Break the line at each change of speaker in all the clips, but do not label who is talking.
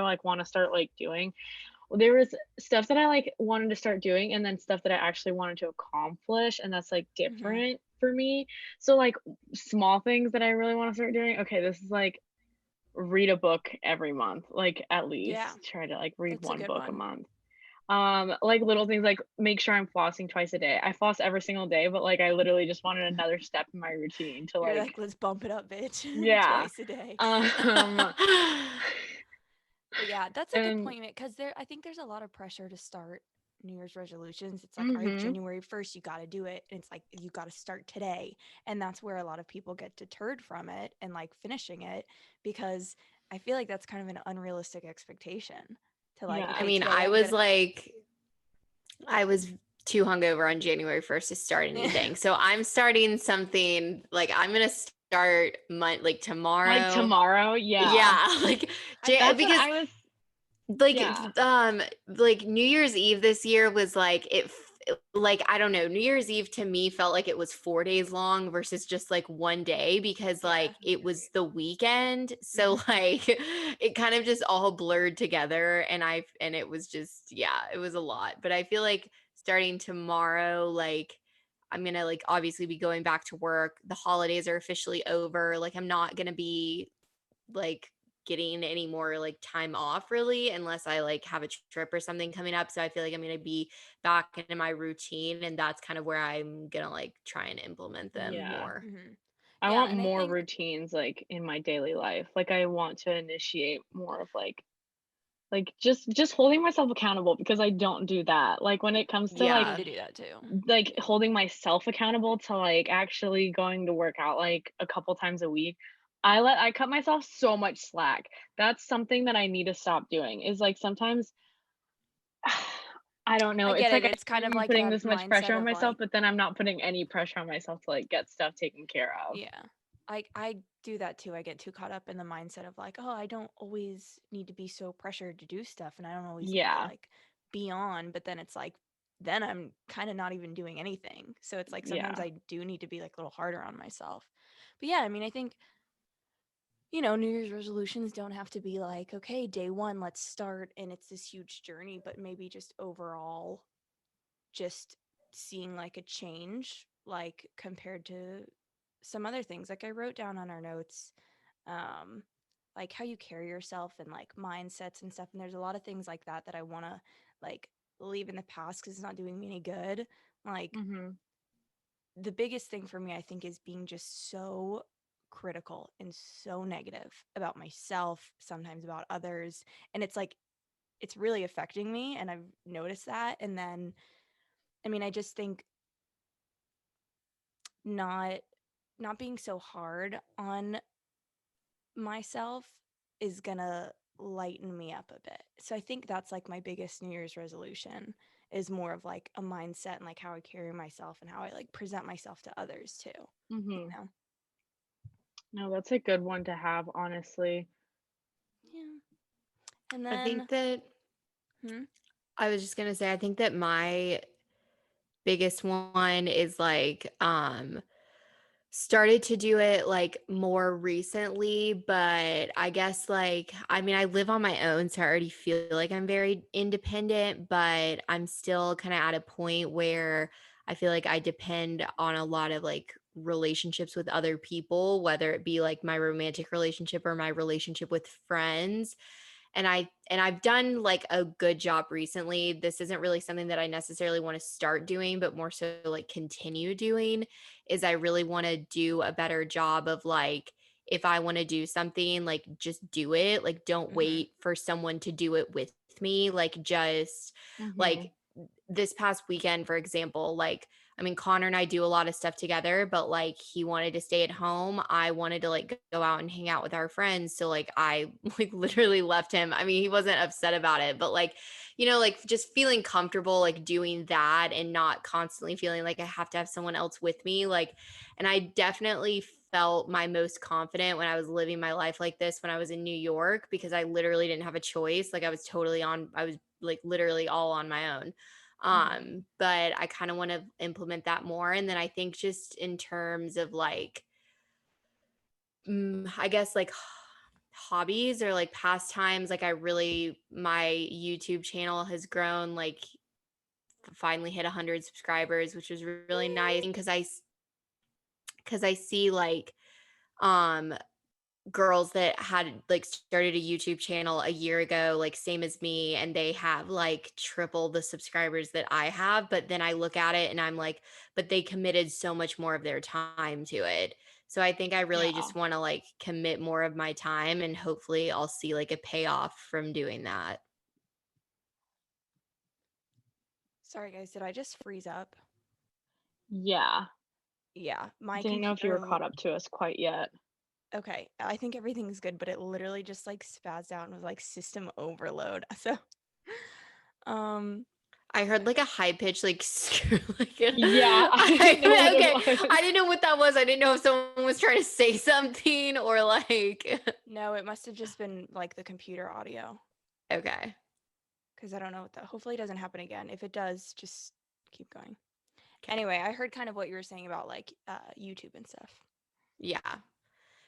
like want to start like doing. Well, there was stuff that I like wanted to start doing and then stuff that I actually wanted to accomplish, and that's like
Mhm.
different for me. So like small things that I really want to start doing. Okay, this is like read a book every month, like at
Yeah,
least try to like read
that's a
one
good
book a
one.
month. Like little things like make sure I'm flossing twice a day. I floss every single day, but like I literally just wanted another step in my routine to
You're
like
like, "Let's bump it up, bitch."
yeah.
Twice a day.
Um
But yeah, that's a good
and
point because I think there's a lot of pressure to start New Year's resolutions. It's like, all right,
mhm.
January 1st, you got to do it. And it's like, you got to start today. And that's where a lot of people get deterred from it and like finishing it because I feel like that's kind of an unrealistic expectation to like,
Yeah.
I
okay,
mean,
today I'm going
I was too hungover on January 1st to start
to.
anything. So I'm starting something like I'm gonna start like
Like
tomorrow.
tomorrow, yeah.
Yeah, like
I feel
That's what
because
I was
like
yeah.
like New Year's Eve this year was like like I don't know, New Year's Eve to me felt like it was 4 days long versus just like one day because
yeah.
like it was the weekend. So
Mhm.
like it kind of just all blurred together and it was just yeah, it was a lot. But I feel like starting tomorrow like I'm going to like obviously be going back to work. The holidays are officially over. Like I'm not going to be like getting any more like time off really unless I like have a trip or something coming up. So I feel like I'm going to be back into my routine and that's kind of where I'm going to like try and implement them
Yeah.
more.
Mhm.
I
Yeah.
want
And I
more
think,
routines like in my daily life. Like I want to initiate more of like just holding myself accountable because I don't do that. Like when it comes to
I need
Yeah.
to do that too.
like holding myself accountable to like actually going to work out like a couple times a week, I cut myself so much slack. That's something that I need to stop doing. Is like sometimes I don't know.
I
It's
get
like
it.
I
It's kind
shouldn't
of
be
like
putting
that
this much pressure
mindset
on
of
myself,
like,
but then I'm not putting any pressure on myself to like get stuff taken care of.
yeah. I do that too. I get too caught up in the mindset of like, oh, I don't always need to be so pressured to do stuff and I don't always need to
Yeah.
like be on, but then it's like then I'm kind of not even doing anything. So it's like sometimes
Yeah.
I do need to be like a little harder on myself. But yeah, I mean, I think New Year's resolutions don't have to be like, okay, day 1, let's start and it's this huge journey, but maybe just overall just seeing like a change like compared to some other things like I wrote down on our notes um like how you carry yourself and like mindsets and stuff and there's a lot of things like that that I want to like leave in the past cuz it's not doing me any good. Like
Mhm.
the biggest thing for me I think is being just so critical and so negative about myself, sometimes about others, and it's like it's really affecting me and I've noticed that. And then I mean, I just think not not being so hard on myself is gonna lighten me up a bit. So I think that's like my biggest New Year's resolution is more of like a mindset and like how I carry myself and how I like present myself to others too. You
Mhm.
know?
No, that's a good one to have, honestly.
Yeah. And
I think
then
that
hmm?
I was just going to say I think that my biggest one is like started to do it like more recently, but I guess like I mean I live on my own so I already feel like I'm very independent, but I'm still kind of at a point where I feel like I depend on a lot of like relationships with other people, whether it be like my romantic relationship or my relationship with friends. And I've done like a good job recently. This isn't really something that I necessarily want to start doing, but more so like continue doing is I really want to do a better job of like if I want to do something, like just do it. Like don't
Mm-hmm.
wait for someone to do it with me. Like just like
Mhm.
this past weekend, for example, like I mean, Connor and I do a lot of stuff together, but like he wanted to stay at home. I wanted to like go out and hang out with our friends. So like I like literally left him. I mean, he wasn't upset about it, but like, like just feeling comfortable like doing that and not constantly feeling like I have to have someone else with me. Like, and I definitely felt my most confident when I was living my life like this when I was in New York because I literally didn't have a choice. Like I was like literally all on my own.
Mm-hmm.
But I kind of want to implement that more. And then I think just in terms of like I guess like hobbies or like pastimes, like my YouTube channel has grown, like finally hit 100 subscribers, which was really nice because I see like um girls that had like started a YouTube channel a year ago, like same as me, and they have like triple the subscribers that I have. But then I look at it and I'm like, but they committed so much more of their time to it. So I think I really
Yeah.
just want to like commit more of my time, and hopefully I'll see like a payoff from doing that.
Sorry guys, did I just freeze up?
Yeah.
Yeah, my
Didn't know if you
computer
were caught up to us quite yet.
Okay, I think everything's good, but it literally just like spazzed out and was like system overload. So, um,
I heard like a high pitch like like
Yeah, I didn't know what
okay.
it was.
I didn't know what that was. I didn't know if someone was trying to say something or like
no, it must have just been like the computer audio
okay.
because I don't know what that. Hopefully, it doesn't happen again. If it does, just keep going.
Okay.
Anyway, I heard kind of what you were saying about like YouTube and stuff.
Yeah.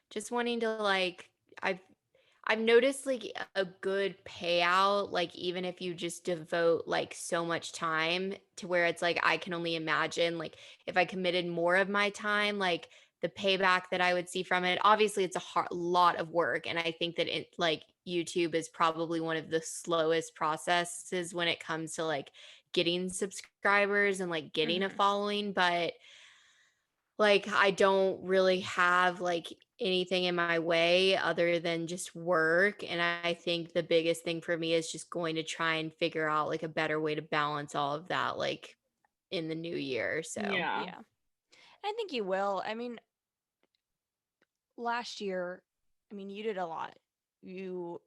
Just wanting to like I've noticed like a good payout, like even if you just devote like so much time to where it's like I can only imagine like if I committed more of my time, like the payback that I would see from it. Obviously, it's a lot of work, and I think that it like YouTube is probably one of the slowest processes when it comes to like getting subscribers and like getting a
Mhm.
following, but like I don't really have like anything in my way other than just work, and I think the biggest thing for me is just going to try and figure out like a better way to balance all of that like in the new year. So,
Yeah.
Yeah, I think you will. I mean, last year, I mean, you did a lot. You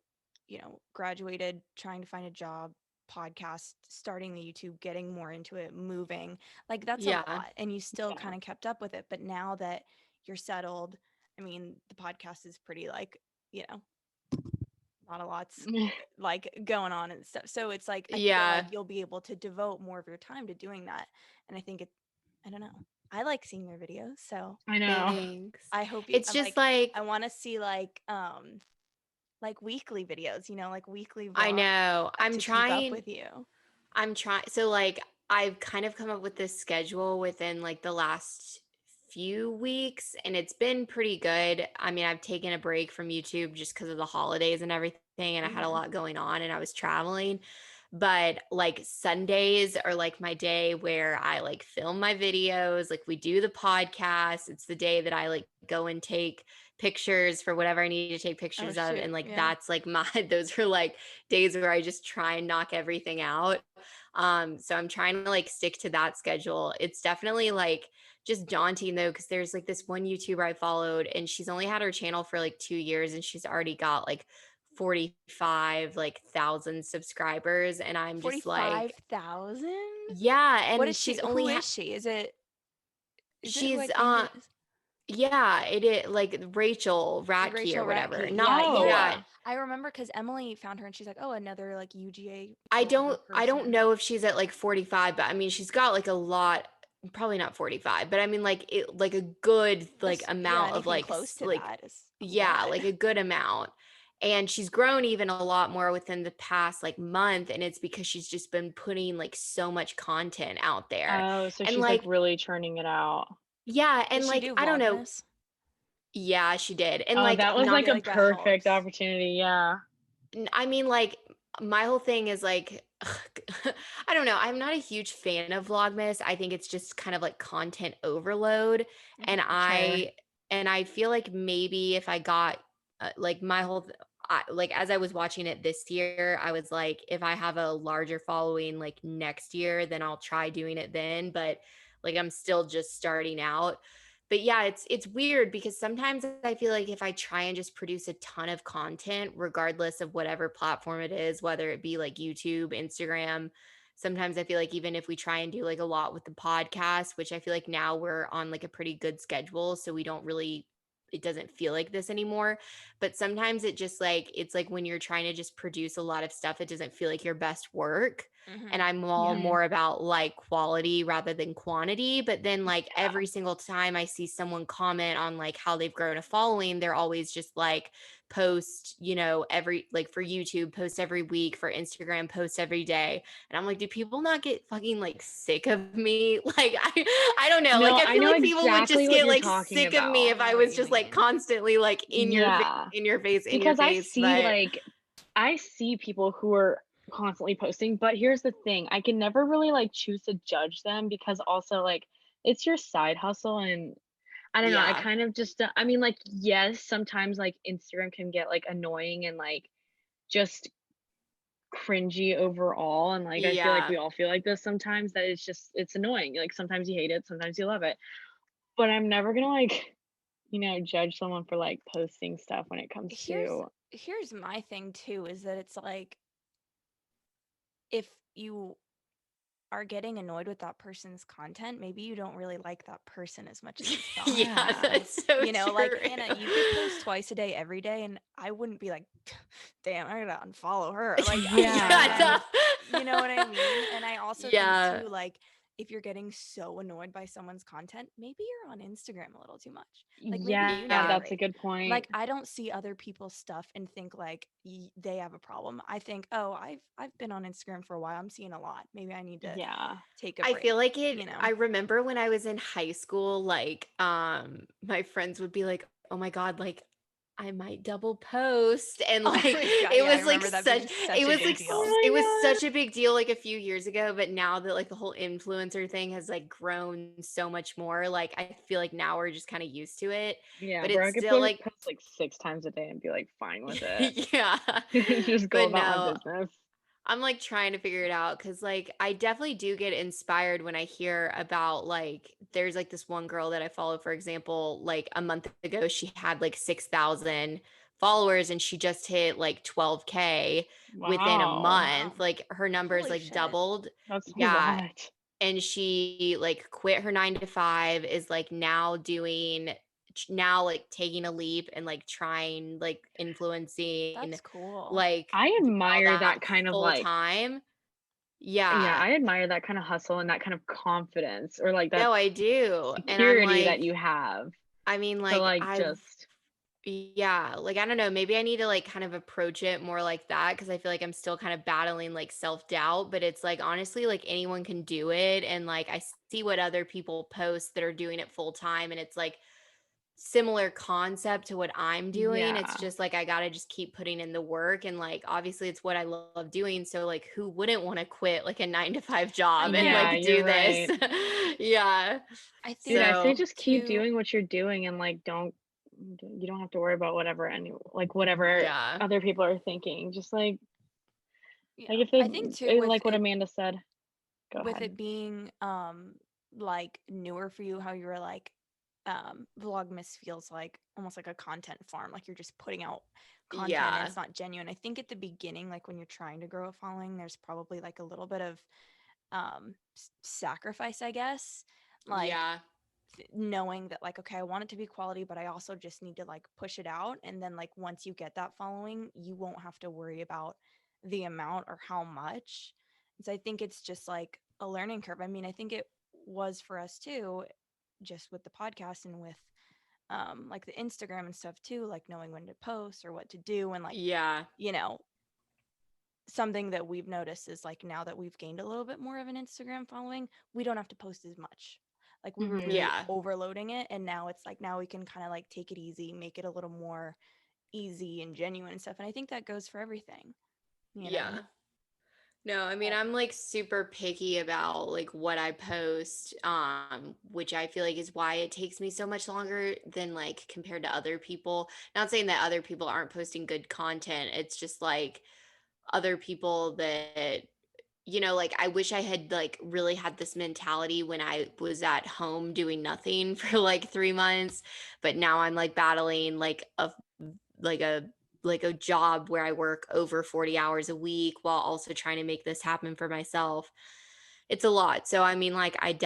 know, graduated, trying to find a job, podcast, starting the YouTube, getting more into it, moving. Like that's a
yeah.
lot. And you still
Yeah.
kind of kept up with it. But now that you're settled, I mean, the podcast is pretty like, you know, not a lot's like going on and stuff. So it's like I feel like
Yeah.
you'll be able to devote more of your time to doing that. And I think I don't know. I like seeing your videos, so
I know.
Thanks.
I hope you
It's
I'm
just
like
like
I want to see like weekly videos, you know, like weekly
I
vlogs
know.
to keep up with you.
I'm trying. So, like, I've kind of come up with this schedule within like the last few weeks, and it's been pretty good. I mean, I've taken a break from YouTube just because of the holidays and everything, and I had a
Mhm.
lot going on, and I was traveling. But like Sundays are like my day where I like film my videos, like we do the podcast. It's the day that I like go and take pictures for whatever I need to take
Oh
pictures of. And
shoot,
like
yeah.
that's like my those are like days where I just try and knock everything out. So I'm trying to like stick to that schedule. It's definitely like just daunting though, because there's like this one YouTuber I followed, and she's only had her channel for like 2 years, and she's already got like 45 like thousand subscribers, and I'm just like
45,000?
yeah,
What
and
is she?
she's
Who
only
is she? Is it who I
she's
think it is?
yeah, it is like Rachel Ratke or
Rachel
whatever.
Ratke.
Not
Yeah, yeah,
yeah,
Oh.
yeah. I remember because Emily found her and she's like, oh, another like UGA
I
vlogger
don't
person.
know if she's at like 45, but I mean she's got like a lot, probably not 45, but I mean like it like a good like
Yeah,
amount of
anything
like
close to
like
that is a
yeah,
lot.
like a good amount. And she's grown even a lot more within the past like month, and it's because she's just been putting like so much content out there.
Oh, so
And
she's like
like
really churning it out.
yeah,
Does
and
she
like
do
I don't know.
Vlogmas?
Yeah, she did. And
Oh,
like
that was
I
not
like
feel
a
like that
perfect
helps.
opportunity. Yeah.
I mean, like, my whole thing is like, I don't know. I'm not a huge fan of Vlogmas. I think it's just kind of like content overload. And
Mhm.
Sure.
I feel like maybe if I got like my whole, like as I was watching it this year, I was like, if I have a larger following like next year, then I'll try doing it then. But like, I'm still just starting out. But yeah, it's weird because sometimes I feel like if I try and just produce a ton of content regardless of whatever platform it is, whether it be like YouTube, Instagram, sometimes I feel like even if we try and do like a lot with the podcast, which I feel like now we're on like a pretty good schedule, so we don't really it doesn't feel like this anymore. But sometimes it just like it's like when you're trying to just produce a lot of stuff, it doesn't feel like your best work. and
Mhm.
I'm all
Yeah.
Mhm.
more about like quality rather than quantity. But then like
Yeah.
every single time I see someone comment on like how they've grown a following, they're always just like post, every like for YouTube, post every week, for Instagram, post every day. And I'm like, do people not get fucking like sick of me? Like I don't know. Like
No,
I
I
feel
know
like people would
exactly
just
what
get
you're
like
talking
sick of me
I
about.
if I
know what
was
you
just like
mean.
constantly like in your face,
Yeah,
in your face, in your
because
face. But
I see people who are constantly posting, but here's the thing, I can never really, like, choose to judge them because also, like, it's your side hustle, and I don't know, I
yeah.
kind of just, I mean, like, yes, sometimes, like, Instagram can get, like, annoying and, like, just cringy overall, and, like, I feel like
Yeah.
we all feel like this sometimes, that it's annoying, like, sometimes you hate it, sometimes you love it, but I'm never gonna, like, judge someone for, like, posting stuff when it comes
Here's
to
here's my thing too, is that it's like, if you are getting annoyed with that person's content, maybe you don't really like that person as much as you thought.
Yeah,
Yeah.
that's so
Like
true.
Hannah, you could post twice a day every day, and I wouldn't be like, damn, I gotta unfollow her. Like, you know what I
Yeah,
Yeah.
mean? You know what I mean? And I also think
yeah.
too, like, if you're getting so annoyed by someone's content, maybe you're on Instagram a little too much. Like, maybe you need
Yeah,
a
Yeah.
that's a
break.
good point.
Like, I don't see other people's stuff and think like they have a problem. I think, oh, I've been on Instagram for a while. I'm seeing a lot. Maybe I need to
Yeah.
take a
I feel
break.
like
You know?
I remember when I was in high school, like, my friends would be like, "Oh my God, like, I might double post." And
Oh
like,
my god,
it
yeah, I
was like
remember that being
it
such a
was
big
like,
deal.
it was
Oh
such a big deal like a few years ago. But now that like the whole influencer thing has like grown so much more, like, I feel like now we're just kind of used to it.
yeah,
But
bro,
it's
I could
still like,
post, like, 6 times a day and be, like, fine with it.
yeah.
Just go
But
about my
no,
business.
I'm like trying to figure it out because like I definitely do get inspired when I hear about like there's like this one girl that I follow, for example, like a month ago she had like 6,000 followers and she just hit like 12K within a
Oh
Wow.
wow.
month. Like her numbers
Holy
like
shit.
doubled.
That's a
Yeah.
lot.
And she like quit her 9 to 5, is like now doing now like taking a leap and like trying like influencing
That's cool.
like
I
doing all
admire
that
that kind of,
full
like
time.
yeah,
Yeah.
I admire that kinda hustle and that kind of confidence or, like, that
No, I do. And I'm
security that
like,
you have
I mean,
to,
like,
like, just
yeah, like, I don't know, maybe I need to like kind of approach it more like that because I feel like I'm still kind of battling like self-doubt, but it's like honestly, like anyone can do it. And like I see what other people post that are doing it full time. And it's like similar concept to what I'm doing. It's
yeah.
just like I gotta just keep putting in the work and like obviously it's what I love doing. So like who wouldn't want to quit like a 9 to 5
I
job and
Yeah,
like
know.
do
you're
this?
right.
Yeah.
I
Dude, I
think
say
So
just keep
too,
doing what you're doing and, like, don't you don't have to worry about whatever
yeah.
other people are thinking. Just, like,
yeah.
if they
I think too with
like what
it
Amanda said. Go
with
ahead.
it being like newer for you, how you were like Vlogmas feels like almost like a content farm, like you're just putting out content and
Yeah.
it's not genuine. I think at the beginning, like when you're trying to grow a following, there's probably like a little bit of sacrifice, I guess, like
Yeah.
knowing that like, okay, I want it to be quality, but I also just need to like push it out, and then like once you get that following, you won't have to worry about the amount or how much. And so I think it's just like a learning curve. I mean, I think it was for us too, just with the podcast and with like the Instagram and stuff too, like knowing when to post or what to do, and like,
Yeah.
you know, something that we've noticed is like now that we've gained a little bit more of an Instagram following, we don't have to post as much. Like we were
Mhm.
really
Yeah.
overloading it, and now it's like now we can kind of like take it easy, make it a little more easy and genuine and stuff. And I think that goes for everything, you know.
Yeah. No, I mean,
But
I'm like super picky about like what I post, which I feel like is why it takes me so much longer than like compared to other people. Not saying that other people aren't posting good content. It's just like other people that, like I wish I had like really had this mentality when I was at home doing nothing for like 3 months, but now I'm like battling like a like a job where I work over 40 hours a week while also trying to make this happen for myself. It's a lot. So I mean like I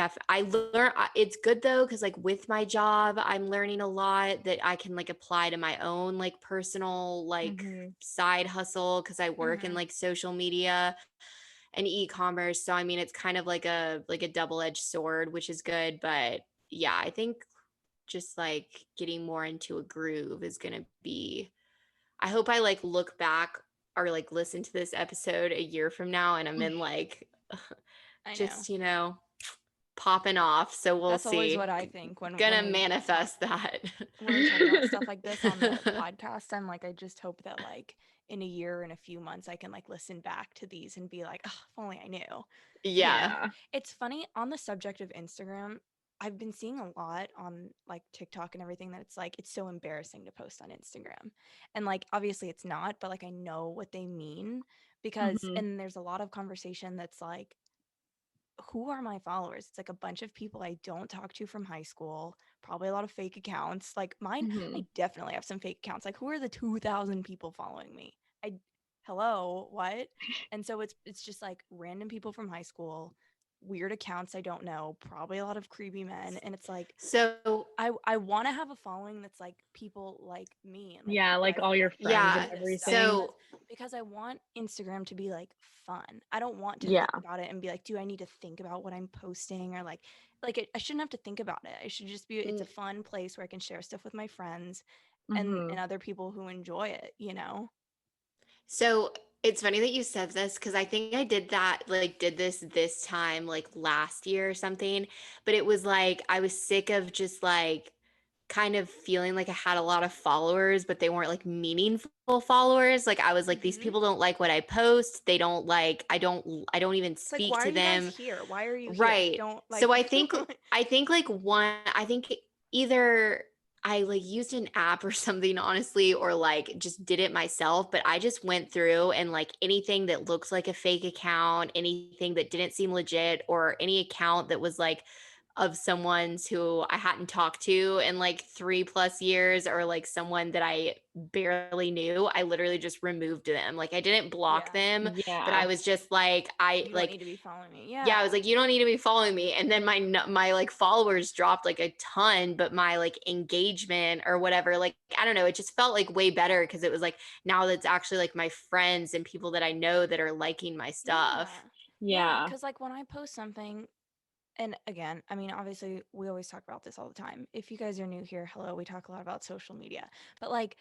learn it's good though cuz like with my job I'm learning a lot that I can like apply to my own like personal like
Mhm.
side hustle cuz I work in
mhm.
like social media. and e-commerce. So I mean, it's kind of like a double-edged sword, which is good. But yeah, I think just like getting more into a groove is gonna be. I hope I like look back or like listen to this episode a year from now and I'm in like
I know.
just popping off. So we'll
That's always
see.
what I think when
Gonna
we
manifest that.
when we talk about stuff like this on the podcast. I'm like, I just hope that like in a year and a few months I can like listen back to these and be like, oh, if only I knew.
Yeah.
Yeah.
It's funny on the subject of Instagram. I've been seeing a lot on like TikTok and everything that it's like it's so embarrassing to post on Instagram. And like obviously it's not, but like I know what they mean because
Mhm.
and there's a lot of conversation that's like who are my followers? It's like a bunch of people I don't talk to from high school, probably a lot of fake accounts. Like mine, I
Mhm.
definitely have some fake accounts. Like who are the 2,000 people following me? I hello, what? And so it's just like random people from high school, weird accounts I don't know, probably a lot of creepy men, and it's like
So
I want to have a following that's like people like me and like
Yeah,
you
like
guys
all
that
your
like
friends
listen
and
yeah.
to this stuff
everything.
So
because I want Instagram to be like fun. I don't want to
Yeah.
think about it and be like, do I need to think about what I'm posting or I shouldn't have to think about it. I should just be it's a
n-
fun place where I can share stuff with my friends and
Mhm.
other people who enjoy it, you know?
so it's funny that you said this because I think I did this time like last year or something, but it was like I was sick of just like kind of feeling like I had a lot of followers, but they weren't like meaningful followers. Like I was like, these
Mm-hmm.
people don't like what I post. They don't like, I don't even
It's like,
speak
why are
to
you guys
them.
here? Why are you here?
Right.
Don't
So
like
I think like I think either I like used an app or something, honestly, or like just did it myself. But I just went through and like anything that looks like a fake account, anything that didn't seem legit, or any account that was like of someone's who I hadn't talked to in like 3+ years, or like someone that I barely knew, I literally just removed them. Like I didn't block
Yeah.
them, but I
Yeah.
was just like, I
You don't
like
need to be following me.
yeah, I was
Yeah.
like, you don't need to be following me. And then my like followers dropped like a ton, but my like engagement or whatever, like I don't know, it just felt like way better because it was like now that's actually like my friends and people that I know that are liking my
Yeah.
stuff.
Yeah.
Yeah.
Cause like when I post something, and again, I mean, obviously, we always talk about this all the time. If you guys are new here, hello, we talk a lot about social media. But like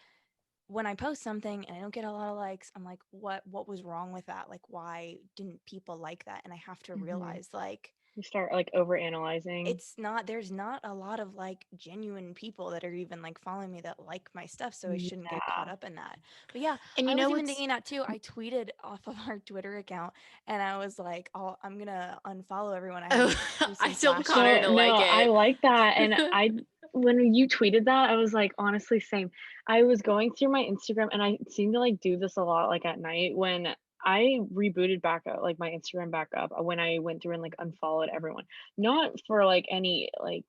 when I post something and I don't get a lot of likes, I'm like, what was wrong with that? Like why didn't people like that? And I have to
Mhm.
realize like
You start like over analyzing.
it's not there's not a lot of like genuine people that are even like following me that like my stuff, so I shouldn't get caught
Yeah.
up in that. But yeah,
And you
I was
know
even
what's
thinking that too. I tweeted off of our Twitter account and I was like, I'm gonna unfollow everyone I haven't
oh,
talked to
I
since
told
last
Connor
So
to
year.
no,
like
I
it.
like that. And I when you tweeted that, I was like, honestly, same. I was going through my Instagram and I seem to like do this a lot like at night when I rebooted back up like my Instagram back up when I went through and like unfollowed everyone. Not for like any like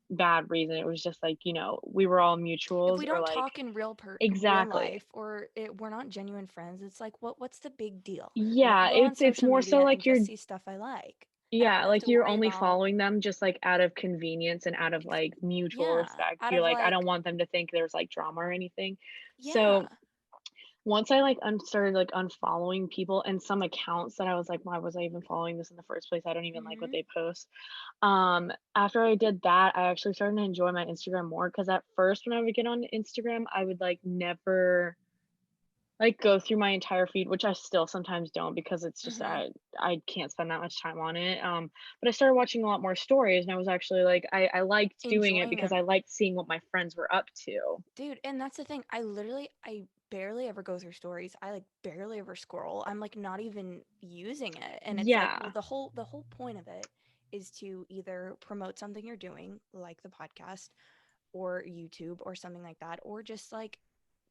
bad reason. It was just like, we were all
If
mutuals
we
or
don't
like
talk in real
exactly.
life or we're not genuine friends, it's like what's the big deal? Let
Yeah,
me go on
it's
social
more so
media and
like you're
just see stuff I like. And I
yeah,
don't have
like
to
you're
worry
only
about
following them just like out of convenience and out of
ex-
like mutual
yeah,
respect.
out
You're
of
like, I don't
like
want them to think there's like drama or anything.
yeah.
So once I like started like unfollowing people and some accounts that I was like, why was I even following this in the first place? I don't even like what
Mhm.
they post. After I did that, I actually started to enjoy my Instagram more because at first when I would get on Instagram, I would like never like go through my entire feed, which I still sometimes don't because it's just
Mhm.
I can't spend that much time on it. But I started watching a lot more stories, and I was actually like I liked doing it
Enjoying
because
them.
I liked seeing what my friends were up to.
Dude, and that's the thing. I barely ever go through stories. I like barely ever scroll. I'm like not even using it. And it's like, well,
Yeah.
the whole point of it is to either promote something you're doing, like the podcast or YouTube or something like that, or just like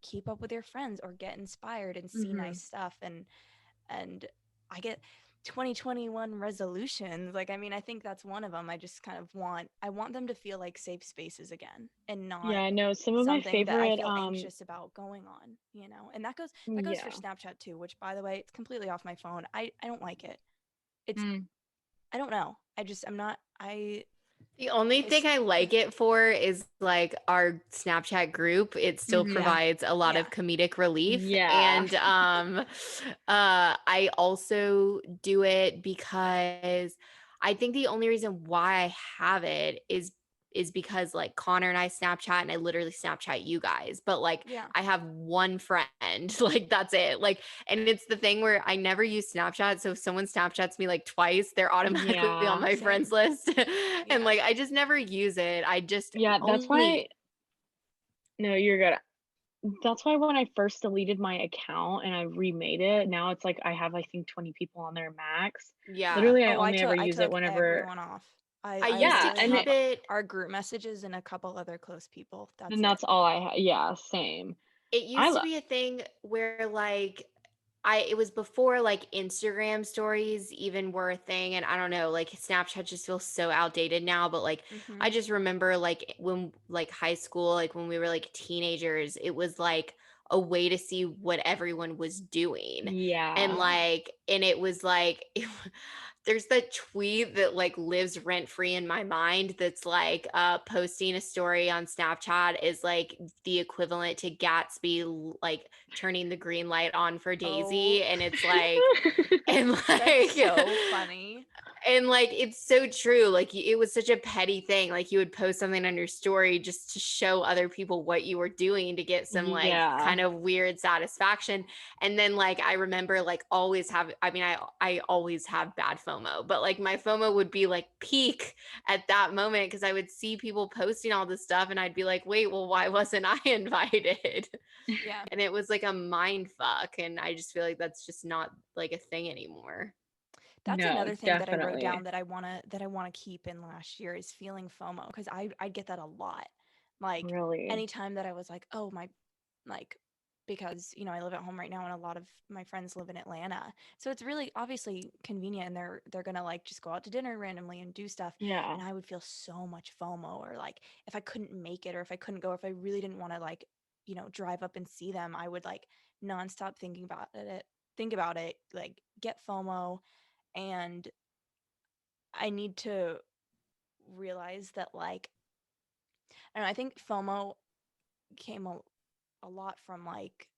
keep up with your friends or get inspired and see
Hmm.
nice stuff and I get 2021 resolutions. Like I mean, I think that's one of them. I just kind of want them to feel like safe spaces again and not
Yeah. No. Some of my
something that I
favorite.
feel anxious about going on, you know. And that goes for
Yeah.
Snapchat too, which by the way, it's completely off my phone. I don't like it. It's
Mm.
I don't know. I'm not
The only thing I like it for is like our Snapchat group. It still
Mhm.
provides a lot
Yeah.
of comedic relief.
Yeah.
And I also do it because I think the only reason why I have it is because like Connor and I Snapchat and I literally Snapchat you guys. But like
Yeah.
I have one friend, like that's it. Like, and it's the thing where I never use Snapchat. So if someone Snapchats me like twice, they're automatically on
Yeah.
my friends
Same.
list. And
Yeah.
like I just never use it. I just
Yeah, that's why
only
no, you're good. That's why when I first deleted my account and I remade it, now it's like I have, I think, 20 people on there max.
yeah.
Literally, I
Oh,
only ever
I
use it
took
whenever
everyone off.
I
I
used to
yeah,
literally
and
keep
have
it
our group messages and a couple other close people. That's
and
it.
that's all yeah, same.
it
I
used to
love
be a thing where like it was before like Instagram stories even were a thing, and I don't know, like Snapchat just feels so outdated now, but like
Mm-hmm.
I just remember like when like high school, like when we were like teenagers, it was like a way to see what everyone was doing. And
yeah.
Yeah.
like and it was like there's that tweet that like lives rent free in my mind that's like posting a story on Snapchat is like the equivalent to Gatsby like turning the green light on for
Oh,
Daisy, and it's like and
that's
like
so funny.
and like it's so true, like it was such a petty thing, like you would post something on your story just to show other people what you were doing to get some like
Yeah.
kind of weird satisfaction. And then like I remember like always have, I mean I always have bad FOMO, but like my FOMO would be like peak at that moment because I would see people posting all this stuff and I'd be like, wait, well, why wasn't I invited?
Yeah.
And it was like a mind fuck, and I just feel like that's just not like a thing anymore.
That's
No,
another thing that I wrote down
definitely.
that I wanna keep in last year is feeling FOMO because I get that a lot. Like
Really.
anytime that I was like, oh my, like because I live at home right now and a lot of my friends live in Atlanta, so it's really obviously convenient and they're gonna like just go out to dinner randomly and do stuff,
Yeah.
and I would feel so much FOMO, or like if I couldn't make it or if I couldn't go, if I really didn't want to like drive up and see them, I would like nonstop think about it, like get FOMO. And I need to realize that, like, I don't know, I think FOMO came a lot from like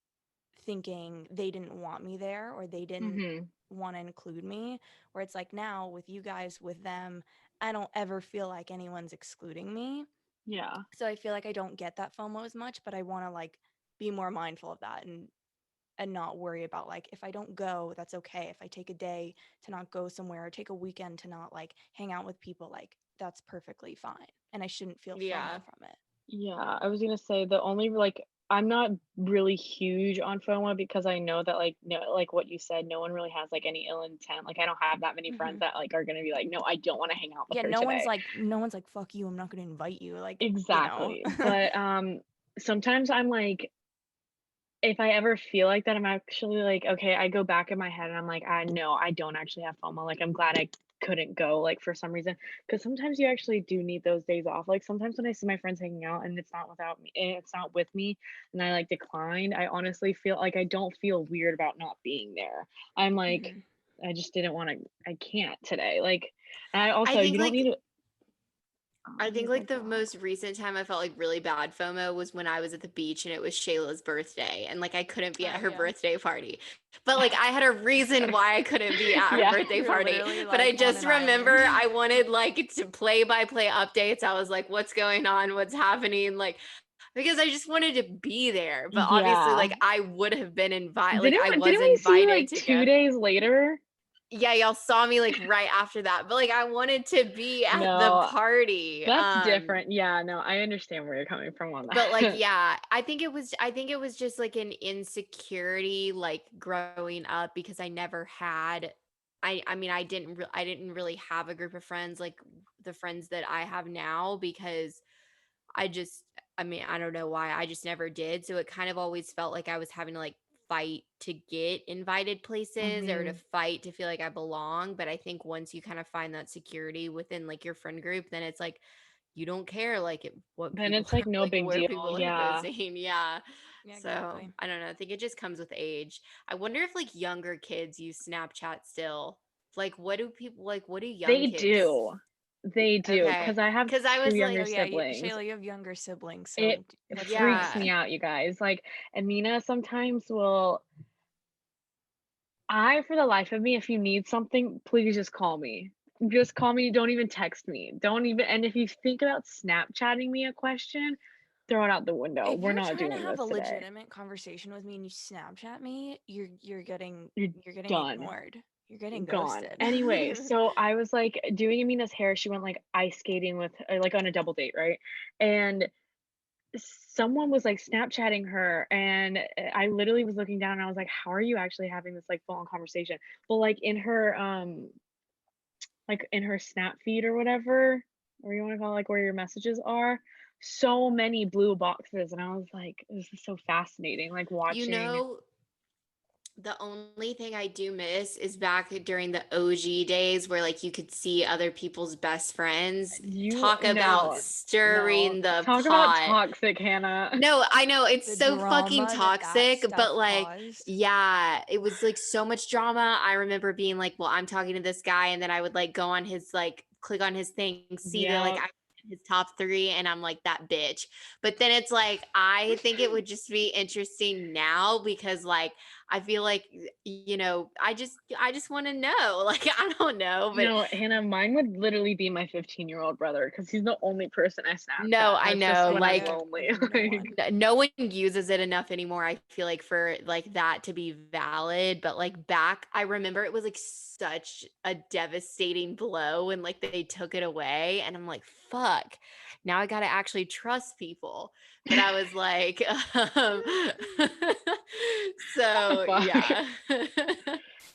thinking they didn't want me there or they didn't
Mhm.
want to include me. Where it's like now with you guys, with them, I don't ever feel like anyone's excluding me.
Yeah.
So I feel like I don't get that FOMO as much, but I want to like be more mindful of that and not worry about like if I don't go, that's okay. If I take a day to not go somewhere or take a weekend to not like hang out with people, like that's perfectly fine. And I shouldn't feel
Yeah.
FOMO from it.
Yeah, I was gonna say the only like I'm not really huge on FOMO because I know that like no like what you said, no one really has like any ill intent. Like I don't have that many friends
Hmm.
that like are gonna be like, no, I don't want to hang out with
Yeah,
her today.
no one's like fuck you, I'm not going to invite you. Like,
Exactly. But sometimes I'm like if I ever feel like that, I'm actually like, okay, I go back in my head and I'm like, I know I don't actually have FOMO. Like, I'm glad I couldn't go, like, for some reason. Because sometimes you actually do need those days off. Like, sometimes when I see my friends hanging out and it's not without me, and it's not with me, and I like declined, I honestly feel like I don't feel weird about not being there. I'm like,
Hmm.
I just didn't want to, I can't today. Like, and I
I
also,
think
you don't
like
need to,
I
you
think
go
like the
go.
most recent time I felt like really bad FOMO was when I was at the beach and it was Shayla's birthday and like I couldn't be at her
Yeah.
birthday party. But like I had a reason why I couldn't be at her
Yeah.
birthday
You're
party.
literally
But I
like on
just
an island.
remember I wanted like to play by play updates. I was like, what's going on? What's happening? Like because I just wanted to be there. But obviously
Yeah.
like I would have been invited, like I was
Didn't we see you
invited
like
to go.
2 days later?
Yeah, y'all saw me like right after that. But like I wanted to be at the
No,
party.
that's different. Yeah, no, I understand where you're coming from on
But like
that.
yeah, I think it was just like an insecurity like growing up because I never had I mean I didn't really have a group of friends like the friends that I have now because I just I mean I don't know why I just never did, so it kind of always felt like I was having to like fight to get invited places or to
Mhm.
fight to feel like I belong. But I think once you kind of find that security within like your friend group, then it's like you don't care like what
Then
people
it's like no
like
big
where
deal.
people are
Yeah.
posting. Yeah.
Yeah,
So
exactly.
I don't know. I think it just comes with age. I wonder if like younger kids use Snapchat still. Like what do people like what do young
They
kids
do. They do,
Okay.
because I have
Because I
2
was
younger
Oh
like,
yeah,
siblings.
Shayla, you have younger siblings, so
It
what's going
freaks
yeah.
on?
me out, you guys, like, Amina sometimes will for the life of me, if you need something, please just call me. Just call me, don't even text me. Don't even and if you think about Snapchatting me a question, throw it out the window.
If
We're
you're
not
trying to
doing
have a
this today.
legitimate conversation with me and you Snapchat me,
You're
you're getting
done.
ignored. You're getting
Gone.
ghosted.
Anyway, so I was, like, doing Amina's hair, she went, like, ice skating with like, on a double date, right? And someone was, like, Snapchatting her, and, I literally was looking down, and I was like, "How are you actually having this, like, full-on conversation?" But, like, in her Snap feed or whatever, or you wanna call it, like, where your messages are, so many blue boxes, and I was like, "This is so fascinating," like,
You
watching
know, the only thing I do miss is back during the OG days where like you could see other people's best friends.
you
Talk about
no, no.
stirring the
Talk about
pot.
toxic, Hannah.
No, I know it's
The
so fucking
drama that
toxic, but
stuff
like,
caused.
yeah, it was like so much drama. I remember being like, well, I'm talking to this guy, and then I would like go on his like click on his thing, see the like
Yep.
his top three, and I'm like that bitch. But then it's like, I think it would just be interesting now because like I feel like I just want to know. Like, I don't know, but
No, Hannah, mine would literally be my 15-year-old brother because he's the only person I
no,
Snapchat, and
I
it's just
know,
when I'm
like
Yeah,
lonely,
there's no
like
one.
no one uses it enough anymore. I feel like for like that to be valid, but like back, I remember it was like such a devastating blow when like they took it away, and I'm like, fuck. Now I got to actually trust people. But I was like, so
fuck.
yeah.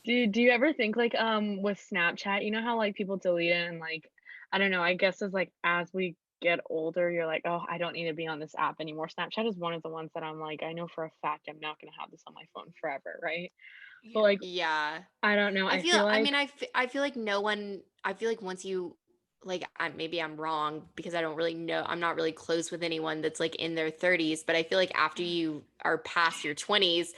Do you ever think, like, with Snapchat, you know how, like, people delete it and, like, I don't know, I guess as, like, as we get older, you're like, "Oh, I don't need to be on this app anymore." Snapchat is one of the ones that I'm like, I know for a fact I'm not gonna have this on my phone forever, right? But,
Yeah.
like,
Yeah.
I don't know,
I
I
feel
feel
I
like
mean, I feel like no one I feel like once you like maybe I'm wrong because I don't really know. I'm not really close with anyone that's like in their 30s, but I feel like after you are past your 20s,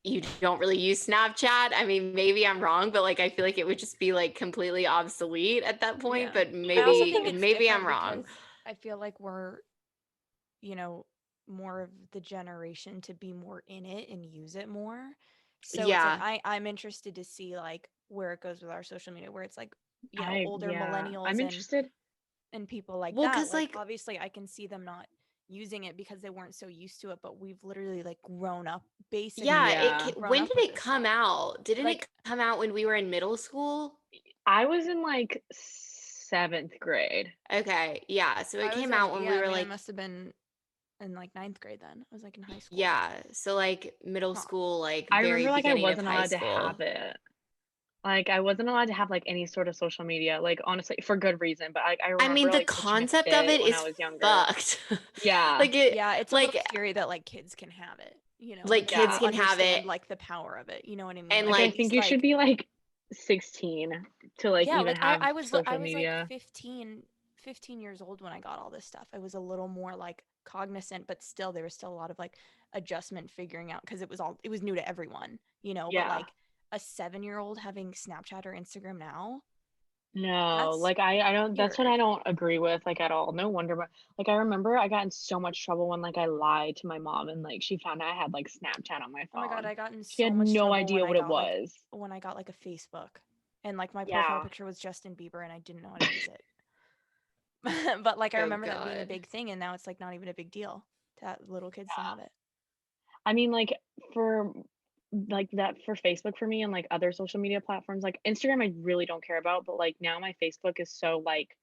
you don't really use Snapchat. I mean, maybe I'm wrong, but like I feel like it would just be like completely obsolete at that point,
Yeah.
but
I also
maybe
think it's
maybe I'm
different
wrong.
because I feel like we're, you know, more of the generation to be more in it and use it more. So it's like
Yeah.
I'm interested to see like where it goes with our social media, where it's like, older
I'm
millennials
interested.
and people like
Well,
that.
cuz
Like
like
obviously I can see them not using it because they weren't so used to it, but we've literally like grown up
yeah,
basically
Yeah.
when
grown up
did
with
it
this
come
stuff.
out? Didn't it
Like
come out when we were in middle school?
I was in, like, 7th grade.
Okay. Yeah, so it
I was
came
in
out when
yeah,
we
I
were
mean I
like
must have been in like ninth grade then. I was like in high school.
yeah, so like middle
Huh.
school, like
I
very
remember, like, I
beginning of
wasn't
high
allowed to
school.
have it. Like, I wasn't allowed to have, like, any sort of social media, like, honestly, for good reason, but I
I mean,
remember,
the
like, pitching a
concept of
fit
it
when I
is
was younger.
fucked.
Yeah,
Like it
Yeah, it's a little
like
scary that like kids can have it,
like
and
kids
people
yeah.
can have it
understand like the power of it. You know what I mean?
and
Like
Like,
at
I
like
think
least
you should
like
be, like, 16 to, like,
yeah,
even
like
have
I
social
was like
media.
15 years old when I got all this stuff. I was a little more like cognizant, but still there was still a lot of like adjustment figuring out because it was new to everyone, but
Yeah.
like a 7-year-old having Snapchat or Instagram now,
No,
that's
like, I don't that's what I
weird.
don't agree with, like, at all. No wonder but like, I remember I got in so much trouble when, like, I lied to my mom and, like, she found out I had, like, Snapchat on my
Oh my God,
phone.
I got in
She
so
had
much
no
trouble
idea what it was.
when I got like a Facebook and like my profile
Yeah.
picture was Justin Bieber and I didn't know how to use it. But like I
oh
remember that being a
god.
big thing and now it's like not even a big deal to have little kids to have
Yeah.
it.
I mean, like, for like, that for Facebook for me and, like, other social media platforms, like, Instagram, I really don't care about, but, like, now my Facebook is so, like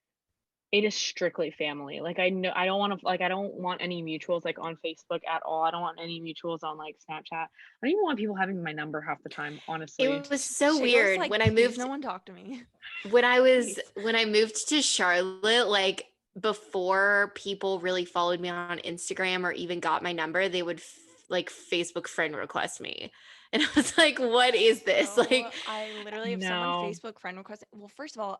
it is strictly family. Like, I know I don't wanna like, I don't want any mutuals, like, on Facebook at all. I don't want any mutuals on, like, Snapchat. I don't even want people having my number half the time,
It
honestly.
was so
Shayla's
weird
like,
when I
please
moved
no one talk to me.
when
Please.
I moved to Charlotte, like before people really followed me on Instagram or even got my number, they would like Facebook friend request me. And I was like, what is this?
So
Like
I literally if someone
No.
Facebook friend requested well, first of all,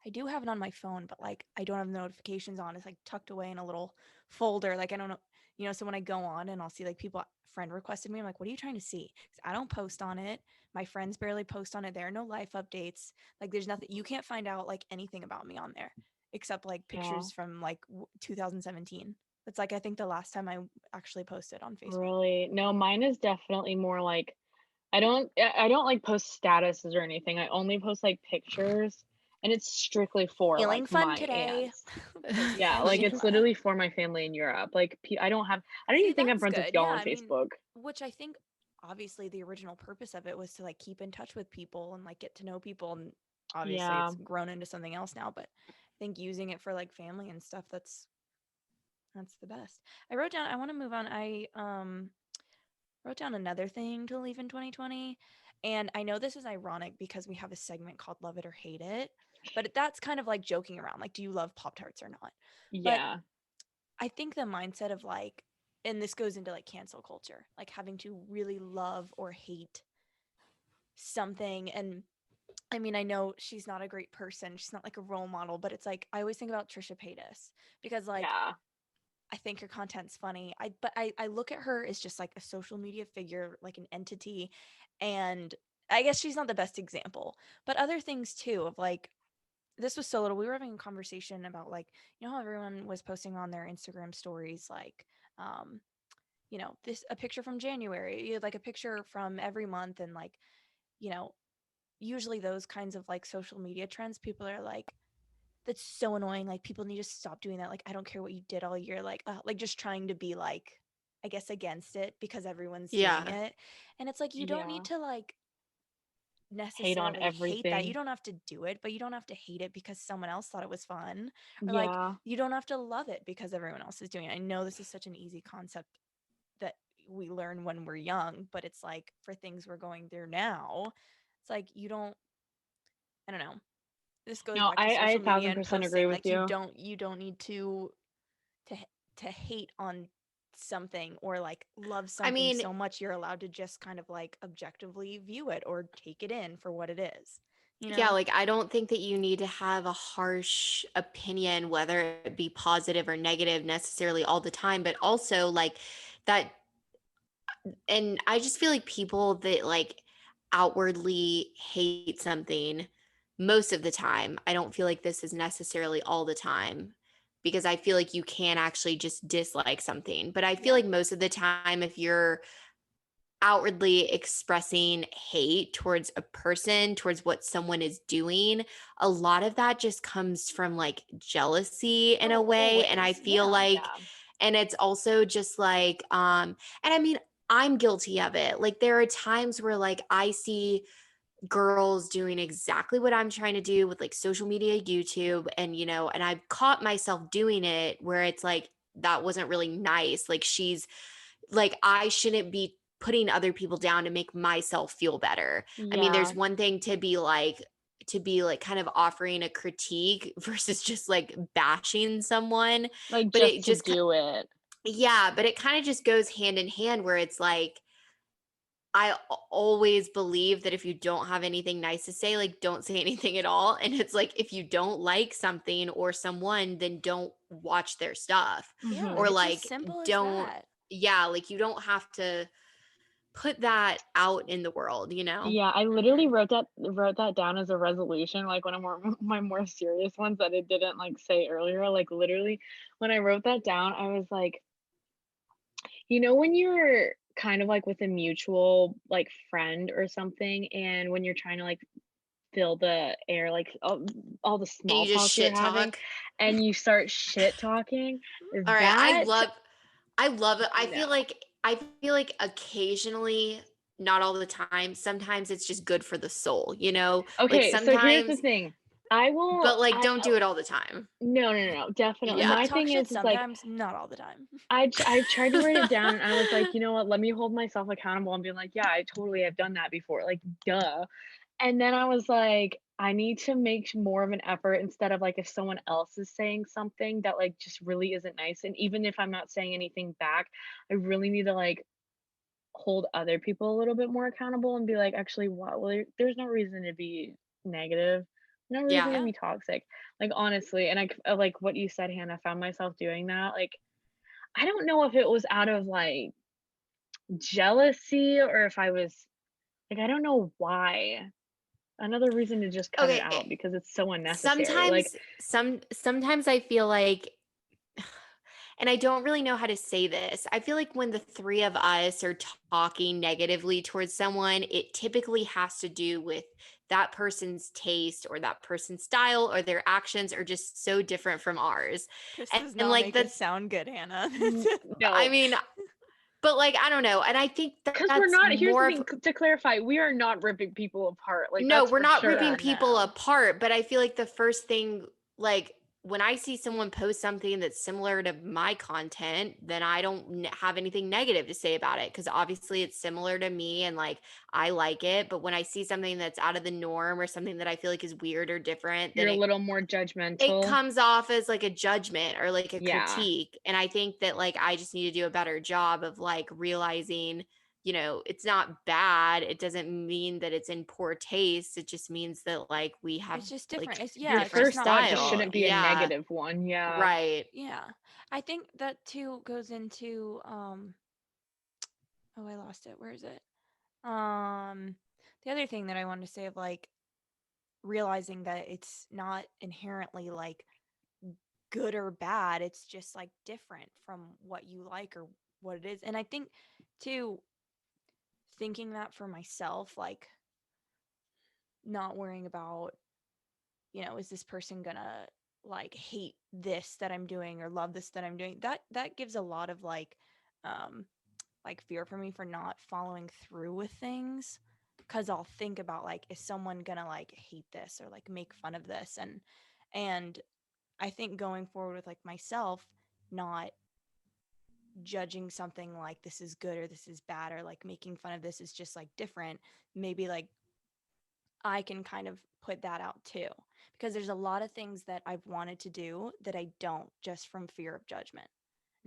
I do have it on my phone, but like I don't have notifications on. It's like tucked away in a little folder. Like I don't know. You know, so when I go on and I'll see like people friend requested me, I'm like, what are you trying to see? 'Cause I don't post on it. My friends barely post on it. There are no life updates. Like there's nothing, you can't find out like anything about me on there except like
Yeah.
pictures from like 2017. It's like I think the last time I actually posted on Facebook.
Really? No, mine is definitely more like I don't like post statuses or anything. I only post like pictures and it's strictly for
Feeling
like
fun
my
today.
aunts.
Post a
Yeah, like
picture.
it's literally for my family in Europe. Like I don't
See,
even think I'm
that's
friends with
good.
y'all
Yeah,
on
I mean,
Facebook.
which I think obviously the original purpose of it was to like keep in touch with people and like get to know people, and obviously
Yeah.
it's grown into something else now, but I think using it for like family and stuff, that's the best. I wrote down, I want to move on. I wrote down another thing to leave in 2020, and I know this is ironic because we have a segment called Love It or Hate It, but that's kind of like joking around, like do you love Pop Tarts or not? But
Yeah.
I think the mindset of like, and this goes into like cancel culture, like having to really love or hate something. And I mean, I know she's not a great person, she's not like a role model, but it's like I always think about Trisha Paytas because like
Yeah.
I think her content's funny. I look at her as just like a social media figure, like an entity, and I guess she's not the best example. But other things too of like, this was so little. We were having a conversation about like, you know how everyone was posting on their Instagram stories like um you know, this a picture from January, you had, like a picture from every month, and like, you know, usually those kinds of like social media trends, people are like, that's so annoying. Like people need to stop doing that. Like I don't care what you did all year. Like just trying to be like, I guess against it because everyone's doing
Yeah.
it. And it's like you don't
Yeah.
need to like
Hate on
necessarily hate that. You
everything.
don't have to do it, but you don't have to hate it because someone else thought it was fun. Or like
Yeah.
you don't have to love it because everyone else is doing it. I know this is such an easy concept that we learn when we're young, but it's like for things we're going through now, it's like you don't, I don't know. This goes
No,
back to
I
social media and
1000% agree
posting.
with
Like
you.
you don't need to to hate on something or like love
I
something
mean,
so much. You're allowed to just kind of like objectively view it or take it in for what it is, you
yeah,
know?
like I don't think that you need to have a harsh opinion, whether it be positive or negative necessarily all the time, but also like that. And I just feel like people that like outwardly hate something most of the time, I don't feel like this is necessarily all the time because I feel like you can actually just dislike something. But I feel
Yeah.
like most of the time, if you're outwardly expressing hate towards a person, towards what someone is doing, a lot of that just comes from like jealousy in a
Oh,
way. And I
always.
feel
Yeah.
like,
Yeah.
and it's also just like, and I mean, I'm guilty of it. Like there are times where like I see girls doing exactly what I'm trying to do with like social media, YouTube, and and I've caught myself doing it where it's like that wasn't really nice. Like she's like I shouldn't be putting other people down to make myself feel better. I mean, there's
Yeah.
one thing to be like kind of offering a critique versus just like bashing someone,
Like
but
just
it
to
just
do it.
yeah, but it kind of just goes hand in hand where it's like always believe that if you don't have anything nice to say, like don't say anything at all. And it's like if you don't like something or someone, then don't watch their stuff.
Yeah.
Or
Mhm.
It's as
like
simple as
don't
that.
yeah, like you don't have to put that out in the world, you know?
Yeah, I literally
Hmm.
wrote that down as a resolution, like one of more my more serious ones that I didn't like say earlier. Like literally, when I wrote that down, I was like, when you're kind of like with a mutual like friend or something, and when you're trying to like fill the air, like all the
And
small
you just
talk you're
shit
having,
talk.
and you start shit talking,
All right,
that
I love it. I
no.
feel like occasionally, not all the time, sometimes it's just good for the soul, you know? Like
Okay, so here's the
sometimes,
thing. I will
but like
I
don't do it all the time.
No, no, no, no, definitely.
Yeah.
Yeah.
My
Talk
thing
shit
is like
sometimes, not all the time.
I've tried to write it down and I was like, you know what? Let me hold myself accountable and be like, yeah, I totally have done that before. Like, duh. And then I was like, I need to make more of an effort instead of like if someone else is saying something that like just really isn't nice. And even if I'm not saying anything back, I really need to like hold other people a little bit more accountable and be like, actually, what? Well, there's no reason to be negative, no reason
Yeah.
to
Yeah.
be toxic. Like honestly, and like what you said, Hannah, I found myself doing that. Like I don't know if it was out of, like, jealousy or if I was like, I don't know why. Another reason to just cut it
Okay,
out because it's so unnecessary, like,
sometimes I feel like, and I don't really know how to say this. I feel like when the three of us are talking negatively towards someone, it typically has to do with that person's taste or that person's style or their actions are just so different from ours.
This
And,
does
and
not
like
make it
that's,
sound good, Hannah.
n
I
no.
mean, but like I don't know, and I think
Because 'cause we're
that's
not here's the
more of,
thing, to clarify, we are not ripping people apart, like,
no,
that's
we're
for
not
sure.
ripping
Yeah,
people
no.
apart, but I feel like the first thing, like when I see someone post something that's similar to my content, then I don't have anything negative to say about it because obviously it's similar to me and like I like it. But when I see something that's out of the norm or something that I feel like is weird or different, then
You're a
it
little more
it
judgmental.
comes off as like a judgment or like a
Yeah,
critique. And I think that like I just need to do a better job of like realizing, it's not bad. It doesn't mean that it's in poor taste. It just means that like we have
It's just
like
different. It's
your
yeah, it's
different
just
first
not
thought just
style.
me.
shouldn't be a
Yeah.
negative one, yeah.
Right.
Yeah. I think that too goes into oh, I lost it. Where is it? Um the other thing that I wanted to say of like realizing that it's not inherently like good or bad. It's just like different from what you like or what it is. And I think too, thinking that for myself, like not worrying about, is this person gonna like hate this that I'm doing or love this that I'm doing? That gives a lot of um like fear for me for not following through with things because I'll think about like is someone gonna like hate this or like make fun of this and I think going forward with like myself not judging something like this is good or this is bad or like making fun of this is just like different, maybe like I can kind of put that out too because there's a lot of things that I've wanted to do that I don't just from fear of judgment.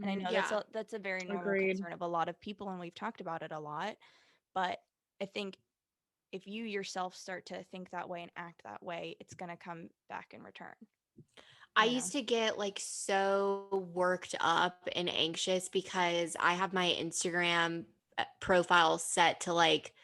And I
Mhm,
know
Yeah.
that's a very normal
agreed.
concern of a lot of people and we've talked about it a lot, but I think if you yourself start to think that way and act that way, it's going to come back in return,
I
you know.
used to get like so worked up and anxious because I have my Instagram profile set to like,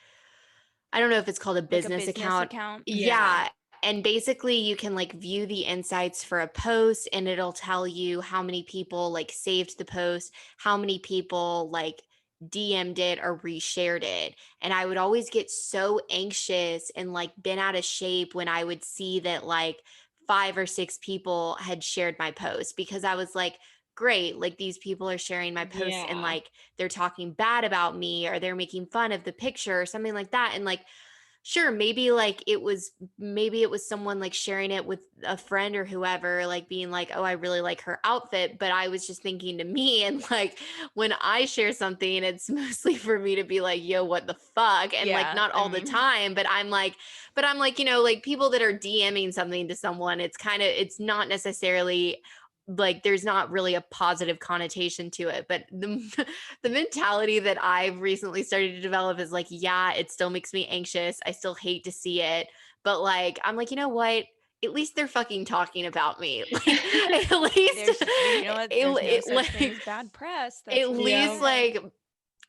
I don't know if it's called a
Like a
business
business
account.
account.
Yeah.
Yeah. And basically, you can like view the insights for a post and it'll tell you how many people like saved the post, how many people like DM'd it or reshared it. And I would always get so anxious and like been out of shape when I would see that like 5 or 6 people had shared my post because I was like, great, like these people are sharing my post and
Yeah.
like they're talking bad about me or they're making fun of the picture or something like that. And like, sure, maybe it was someone like sharing it with a friend or whoever, like being like, oh, I really like her outfit. But I was just thinking to me, and like when I share something, it's mostly for me to be like, yo, what the fuck? And like
Yeah,
not
I
all the
mean,
time, but I'm like, like people that are DMing something to someone, it's not necessarily like there's not really a positive connotation to it. But the mentality that I've recently started to develop is like, yeah, it still makes me anxious. I still hate to see it. But like, I'm like, you know what? At least they're fucking talking about me. Like, at least,
you know what? There's no such thing as bad press. That's
at
what they
least
Yep.
say.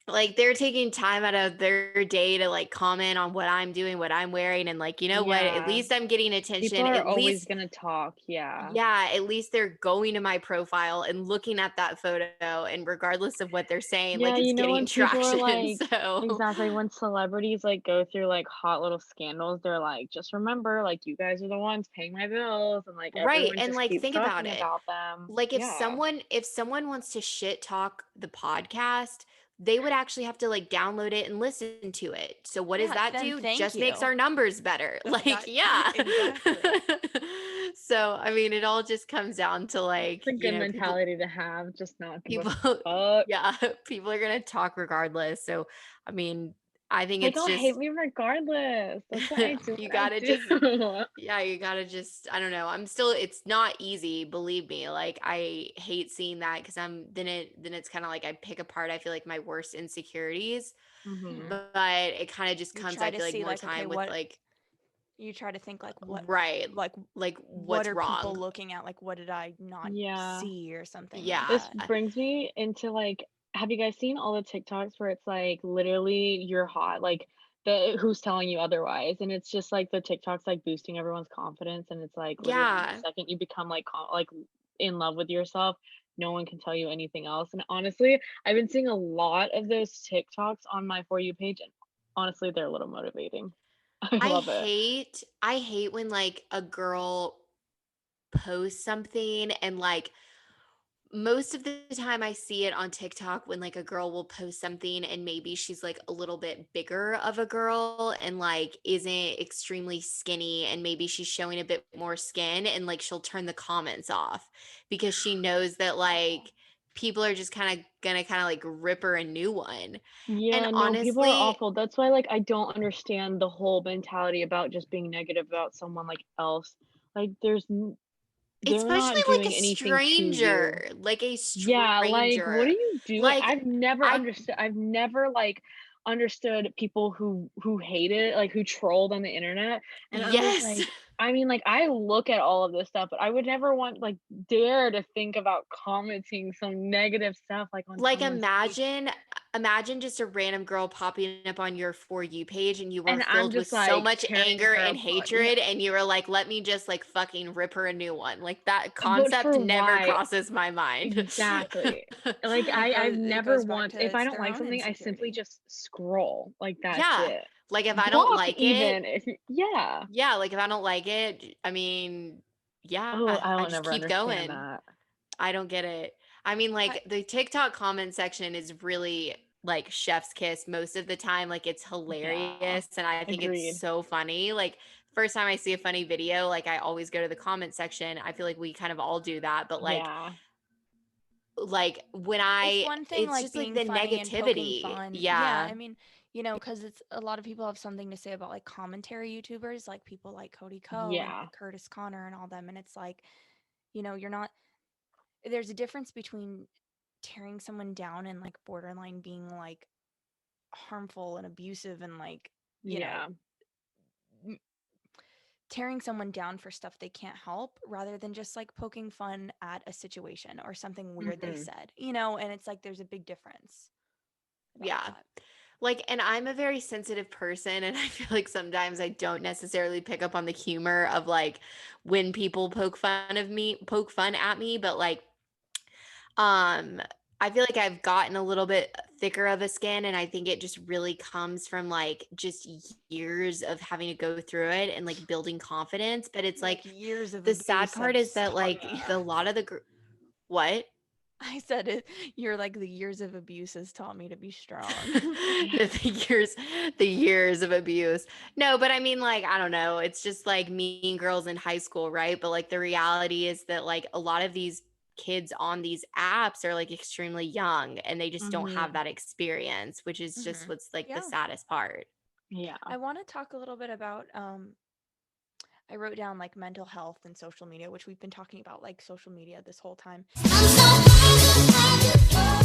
like they're taking time out of their day to like comment on what I'm doing, what I'm wearing. And like, you know what? At
Yeah.
least I'm getting
People
attention.
are
At
always
least
gonna talk, yeah.
yeah, at least they're going to my profile and looking at that photo, and regardless of what they're saying,
Yeah,
like it's
you know,
getting
when people are
traction.
like
So
exactly, when celebrities, like, go through, like, hot little scandals, they're like, "Just remember, like, you guys are the ones paying my bills," and, like,
right.
everyone
And
just
like
keeps
think about
talking
it.
about them.
Like
Yeah.
if someone wants to shit talk the podcast, they would actually have to like download it and listen to it. So what does
Yeah,
that
then
do?
thank
Just makes
you.
our numbers better. Like,
That
yeah.
exactly.
So I mean, it all just comes down to like,
It's a good
people
mentality to have, just not give a
people
fuck.
yeah, people are going to talk regardless. So I mean, I think
Like,
it's
"They'll hate
just
me regardless." That's why I do
you
what I
gotta just
do.
yeah, you gotta just, I don't know. It's not easy, believe me. Like I hate seeing that because then it's kind of like I pick apart, I feel like my worst insecurities,
Mhm.
Mhm.
but it kind of just
You
comes,
try
I
to
feel like
see
more
like, okay,
time with
what
like,
You try to think like what
Right.
like
Like
what
what's
are people
wrong?
looking at? Like what did I not
Yeah.
see or something like
Yeah.
This
that.
brings me into like, have you guys seen all the TikToks where it's like literally you're hot, like the who's telling you otherwise? And it's just like the TikToks like boosting everyone's confidence, and it's like literally the
Yeah.
second you become like like in love with yourself, no one can tell you anything else. And honestly, I've been seeing a lot of those TikToks on my For You page, and honestly, they're a little motivating. I love it.
I hate when like a girl posts something and like most of the time I see it on TikTok when like a girl will post something and maybe she's like a little bit bigger of a girl and like isn't extremely skinny and maybe she's showing a bit more skin and like she'll turn the comments off because she knows that like people are just gonna kind of like rip her a new one. And
Yeah, no, people are
honestly,
awful. That's why, like, I don't understand the whole mentality about just being negative about someone like else. Like, they're
especially
not
like a
doing anything to you.
stranger, like a
Yeah, like, what are
stranger.
you doing?
Like I
I've never like understood people who hate it, like who trolled on the internet. And I'm just
yes.
like, I mean, like I look at all of this stuff, but I would never want like dare to think about commenting some negative stuff like on
Like
someone's page.
imagine just a random girl popping up on your For You page and you were
And I'm
filled with
just
so
like
much
tearing
anger
her
and
apart. Yeah,
hatred and you were like, let me just like fucking rip her a new one. Like that
but
concept
for
never
why?
crosses my mind.
Exactly. Like I've
It
never
goes back
want
to
if I
it's
don't
their
like
own
something, I simply
insecurity.
just scroll. Like that's
Yeah.
it.
Like if I don't
Block
like it,
even if yeah.
yeah, like if I don't like it, I mean,
Oh,
yeah,
I
I
don't
just
never
keep
understand
going.
that.
I don't get it. I mean,
I
like the TikTok comment section is really like chef's kiss most of the time. Like it's
Yeah.
hilarious and I think it's
Agreed.
so funny. Like first time I see a funny video, like I always go to the comment section. I feel like we kind of all do that, but
Yeah.
like when
It's
I
one thing
it's
like
just like
being
the
funny and poking
negativity.
fun. Yeah,
Yeah.
I mean, you know, because it's a lot of people have something to say about like commentary YouTubers, like people like Cody Ko and
Yeah.
Curtis Connor and all them. And it's like, you know, you're not, there's a difference between tearing someone down and like borderline being like harmful and abusive and like, you know,
Yeah.
m- tearing someone down for stuff they can't help rather than just like poking fun at a situation or something weird they
Mhm.
said, you know, and it's like there's a big difference about
Yeah.
that.
Like, and I'm a very sensitive person, and I feel like sometimes I don't necessarily pick up on the humor of like when people poke fun at me, but like, um, I feel like I've gotten a little bit thicker of a skin, and I think it just really comes from like just years of having to go through it and like building confidence. But it's
Like
like
years of
the sad
abuse
part
have
is that
taught
like
me.
Yeah.
the lot of the what?
I said it. You're like the years of abuse has taught me to be strong.
the years the years of abuse. No, but I mean like I don't know, it's just like Mean Girls in high school, right? But like the reality is that like a lot of these kids on these apps are like extremely young and they just don't have
Mhm.
that experience, which is just
hmm
what's like the
Yeah.
saddest part.
Yeah.
I want to talk a little bit about I wrote down like mental health and social media, which we've been talking about like social media this whole time.
I'm so proud of you.